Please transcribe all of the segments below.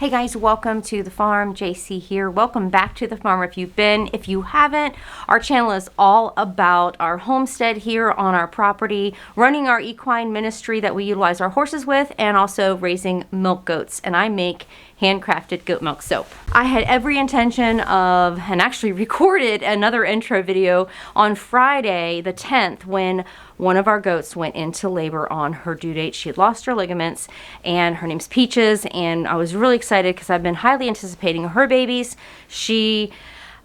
Hey guys, welcome to the farm. JC here. Welcome back to the farm if you've been. If you haven't, our channel is all about our homestead here on our property, running our equine ministry that we utilize our horses with, and also raising milk goats. And I make handcrafted goat milk soap. I had every intention of, and actually recorded another intro video on Friday the 10th when one of our goats went into labor on her due date. She had lost her ligaments, and her name's Peaches, and I was really excited because I've been highly anticipating her babies. She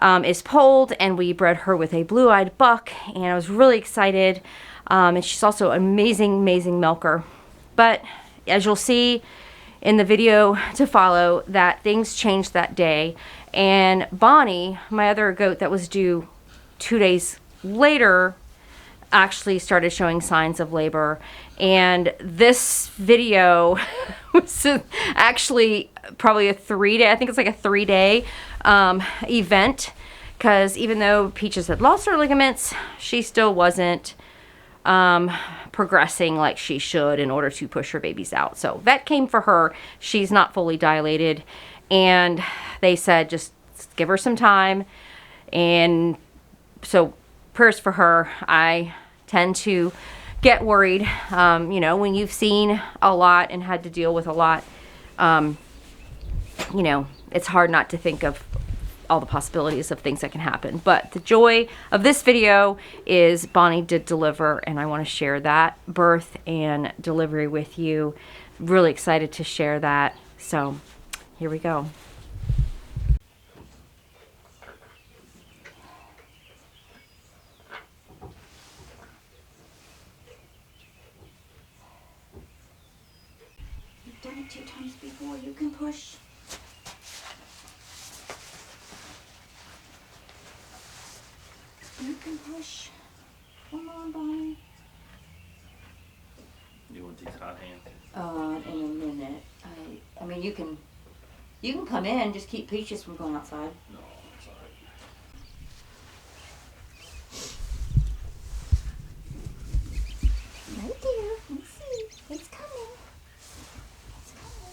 is polled, and we bred her with a blue-eyed buck, and I was really excited. And she's also an amazing milker. But as you'll see in the video to follow, that things changed that day, and Bonnie, my other goat that was due 2 days later, actually started showing signs of labor. And this video was actually probably a 3-day, I think it's like a 3-day event, because even though Peaches had lost her ligaments, she still wasn't progressing like she should in order to push her babies out. So that came for her. She's not fully dilated, and they said just give her some time. And so prayers for her. I tend to get worried, you know, when you've seen a lot and had to deal with a lot, you know, it's hard not to think of all the possibilities of things that can happen. But the joy of this video is Bonnie did deliver, and I want to share that birth and delivery with you. Really excited to share that. So here we go. You've done it 2 times before. You can push. You can push. Come on, Bonnie. You want these hot hands? In a minute. I mean, you can come in. Just keep Peaches from going outside. No, I'm sorry. Right there. Let's see. It's coming. It's coming.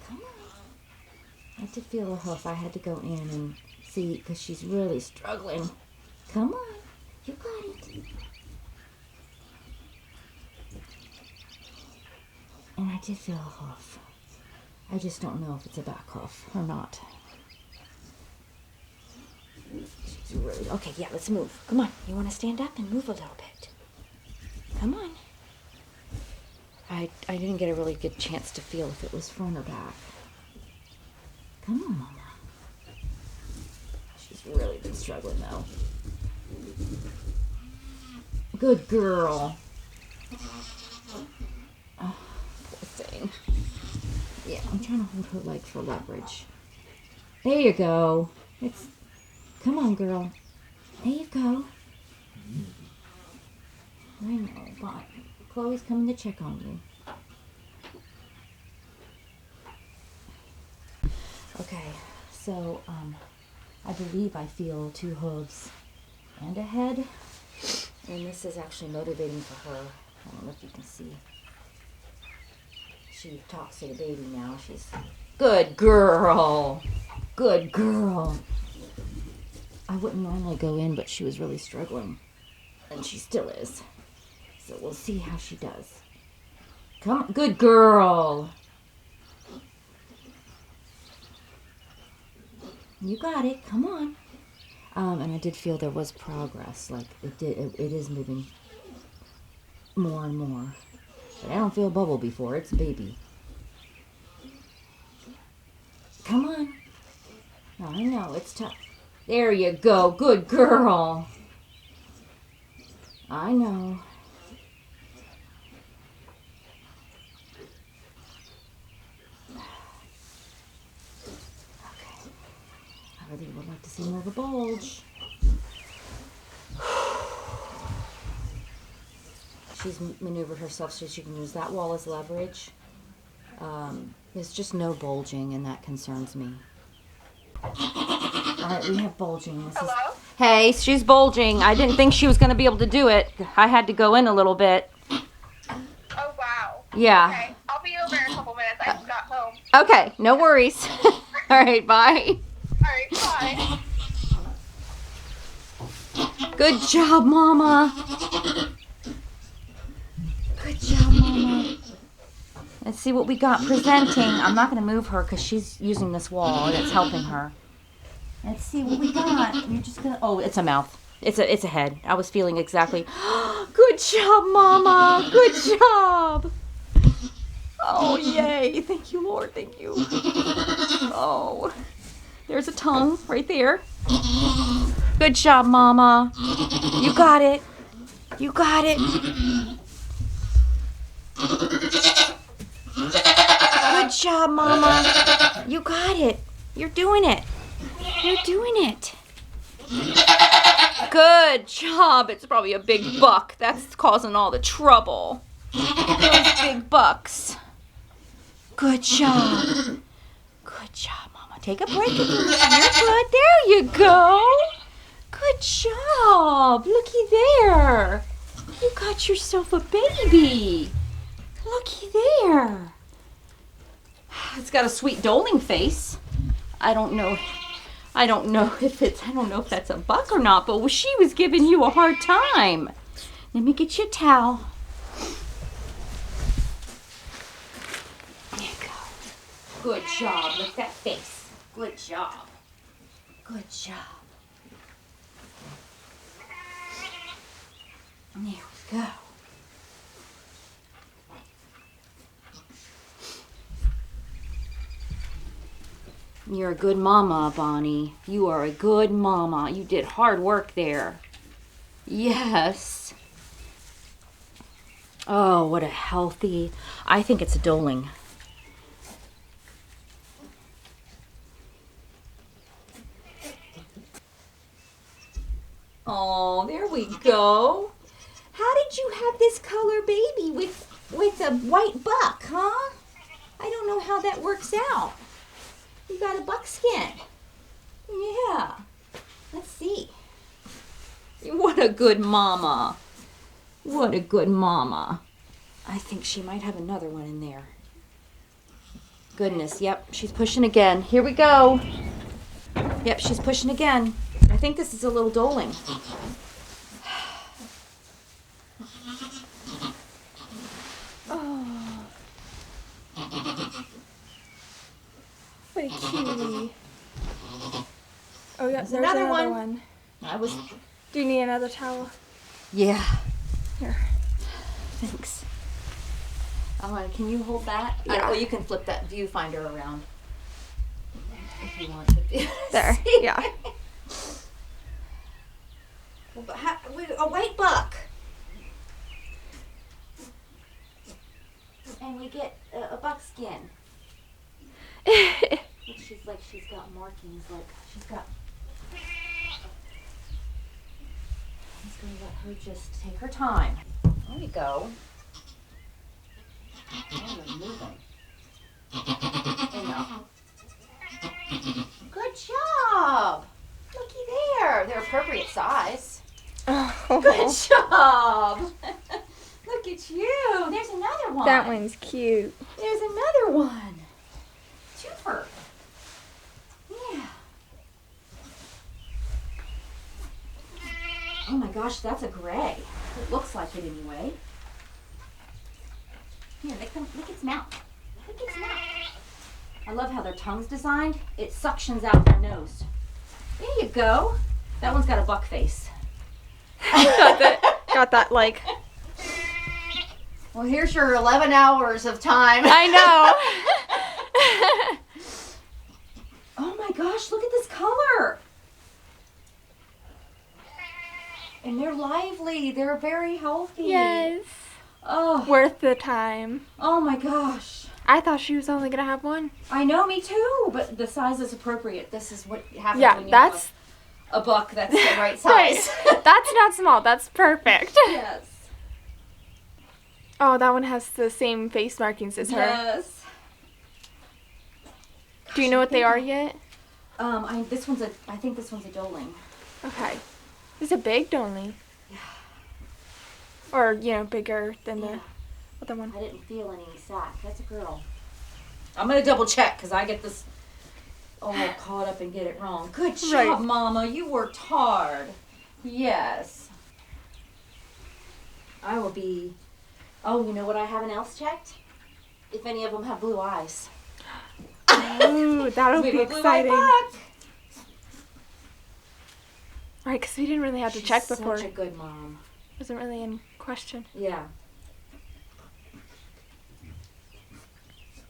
Come on. I did feel a hoof. I had to go in and see because she's really struggling. Come on. You got it. And I did feel a hoof. I just don't know if it's a back hoof or not. She's really... Okay, yeah, let's move. Come on. You want to stand up and move a little bit. Come on. I didn't get a really good chance to feel if it was front or back. Come on, Mama. She's really been struggling, though. Good girl. Oh, poor thing. Yeah, I'm trying to hold her leg for leverage. There you go. Come on, girl. There you go. I know, but Chloe's coming to check on you. Okay, so, I believe I feel 2 hooves and a head. And this is actually motivating for her. I don't know if you can see. She talks to the baby now. She's, good girl. Good girl. I wouldn't normally go in, but she was really struggling. And she still is. So we'll see how she does. Come on. Good girl. You got it. Come on. And I did feel there was progress. Like it is moving more and more. But I don't feel a bubble before. It's a baby. Come on. Oh, I know. It's tough. There you go. Good girl. I know. I really would like to see more of a bulge. She's maneuvered herself so she can use that wall as leverage. There's just no bulging, and that concerns me. Alright, we have bulging. Hello? Hey, she's bulging. I didn't think she was going to be able to do it. I had to go in a little bit. Oh, wow. Yeah. Okay, I'll be over in a couple minutes. I just got home. Okay, no worries. All right, bye. All right, bye. Good job, Mama. Good job, Mama. Let's see what we got presenting. I'm not going to move her because she's using this wall and it's helping her. Let's see what we got. You're just going to... Oh, it's a mouth. It's a head. I was feeling exactly... Good job, Mama. Good job. Oh, yay. Thank you, Lord. Thank you. Oh. There's a tongue right there. Good job, Mama. You got it. You got it. Good job, Mama. You got it. You're doing it. You're doing it. Good job. It's probably a big buck. That's causing all the trouble. Those big bucks. Good job. Good job, Mama. Take a break. You're good. There you go. Good job. Looky there. You got yourself a baby. Looky there. It's got a sweet doling face. I don't know if that's a buck or not, but she was giving you a hard time. Let me get you a towel. There you go. Good job. Look at that face. Good job. Good job. There we go. You're a good mama, Bonnie. You are a good mama. You did hard work there. Yes. Oh, what a healthy... I think it's a doling. Oh, there we go. How did you have this color baby with a white buck, huh? I don't know how that works out. You got a buckskin. Yeah. Let's see. What a good mama. What a good mama. I think she might have another one in there. Goodness, yep, she's pushing again. Here we go. Yep, she's pushing again. I think this is a little doling. Oh. What a cutie. Oh, yeah, there's another another one. one. Do you need another towel? Yeah. Here. Thanks. Can you hold that? Yeah. Oh, you can flip that viewfinder around if you want to. There, yeah. A white buck. And we get a buckskin. She's got markings, she's got... I'm just going to let her just take her time. There you go. Oh, they're moving. There you go. Good job. Looky there. They're appropriate size. Oh. Good job. Look at you. There's another one. That one's cute. There's another one. Twofer. Yeah. Oh my gosh, that's a gray. It looks like it anyway. Here, lick its mouth. Lick its mouth. I love how their tongue's designed. It suctions out their nose. There you go. That one's got a buck face. got that like... Well, here's your 11 hours of time. I know. Oh my gosh, look at this color. And they're lively. They're very healthy. Yes. Oh. Worth the time. Oh my gosh. I thought she was only gonna have one. I know, me too. But the size is appropriate. This is what happens Yeah, when you that's... have a buck that's the right size. That's not small. That's perfect. Yes. Oh, that one has the same face markings as her. Yes. Do you know what they are yet? I think this one's a doling. Okay. It's a big doling. Yeah. Or, bigger than Yeah. the other one. I didn't feel any sack. That's a girl. I'm gonna double check because I get this all caught up and get it wrong. Good job, Right. Mama. You worked hard. Yes. I will be. Oh, you know what I haven't else checked? If any of them have blue eyes. Ooh, that'll We be have a blue eye exciting. buck. Right, because we didn't really have to check She's before. Such a good mom. Wasn't really in question. Yeah.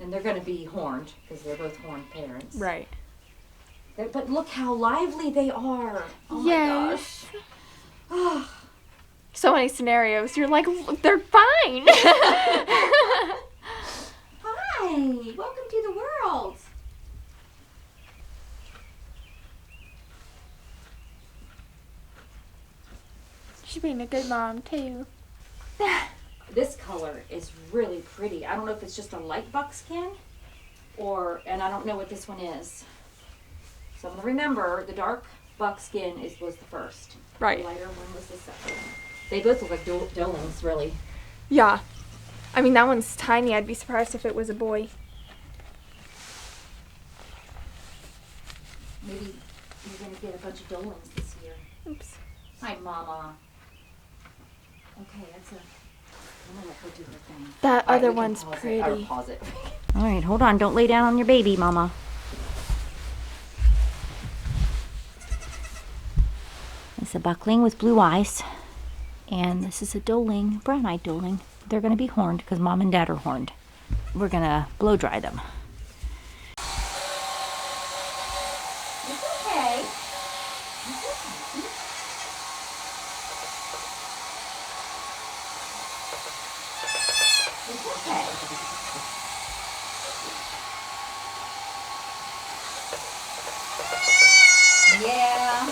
And they're going to be horned because they're both horned parents. Right. But look how lively they are. Oh my Yes. gosh. Oh, So many scenarios. You're like, they're fine. hi. Welcome to the world. She's being a good mom, too. This color is really pretty. I don't know if it's just a light buckskin and I don't know what this one is. So I'm going to remember the dark buckskin was the first. Right. The lighter one was the second. They both look like Dolings, really. Yeah. I mean, that one's tiny. I'd be surprised if it was a boy. Maybe you're going to get a bunch of Dolings this year. Oops. Hi, Mama. Okay, that's I'm going to let her do her thing. That All right, other we can one's pause it, pretty. or pause it. All right, hold on. Don't lay down on your baby, Mama. It's a buckling with blue eyes. And this is a doeling, brown-eyed doeling. They're going to be horned because Mom and Dad are horned. We're going to blow dry them. It's okay. It's okay. Yeah.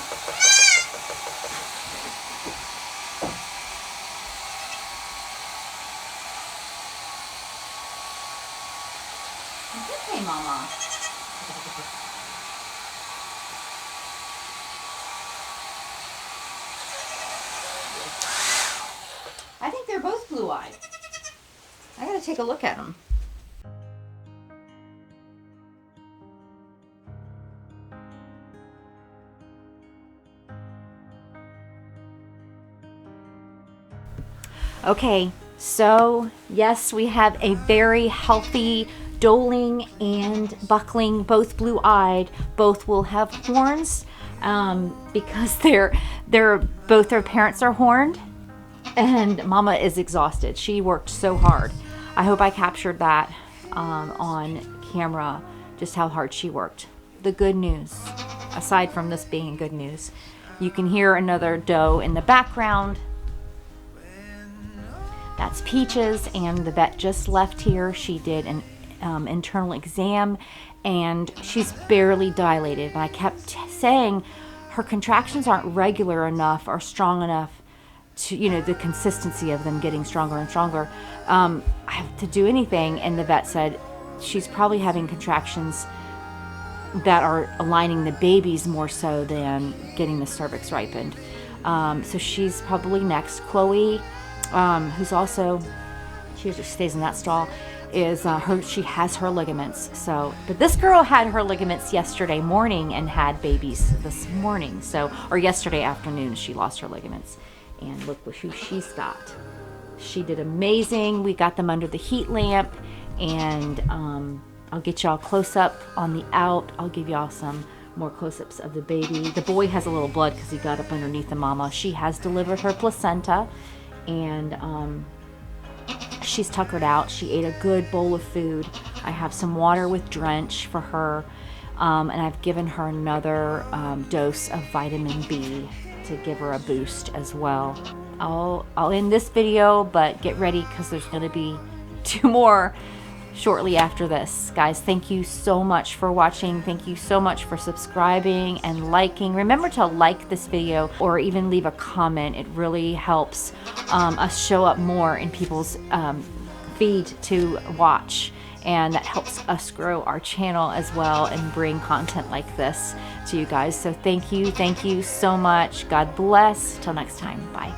It's okay, Mama. I think they're both blue-eyed. I gotta take a look at them. Okay, so yes, we have a very healthy doeling and buckling, both blue-eyed. Both will have horns because both their parents are horned, and Mama is exhausted. She worked so hard. I hope I captured that on camera, just how hard she worked. The good news, aside from this being good news, you can hear another doe in the background. That's Peaches, and the vet just left here. She did an internal exam, and she's barely dilated. And I kept saying her contractions aren't regular enough or strong enough to, the consistency of them getting stronger and stronger. I have to do anything, and the vet said she's probably having contractions that are aligning the babies more so than getting the cervix ripened. So she's probably next. Chloe, who's also, she usually stays in that stall, she has her ligaments. But this girl had her ligaments yesterday morning and had babies this morning. Or yesterday afternoon, she lost her ligaments. And look who she's got. She did amazing. We got them under the heat lamp, and I'll get y'all close up on the out. I'll give y'all some more close-ups of the baby. The boy has a little blood because he got up underneath the mama. She has delivered her placenta, and she's tuckered out. She ate a good bowl of food. I have some water with drench for her, and I've given her another dose of vitamin B to give her a boost as well. I'll end this video, but get ready because there's going to be 2 more shortly after this. Guys, thank you so much for watching. Thank you so much for subscribing and liking. Remember to like this video or even leave a comment. It really helps us show up more in people's feed to watch, and that helps us grow our channel as well and bring content like this to you guys. So thank you so much. God bless. Till next time. Bye.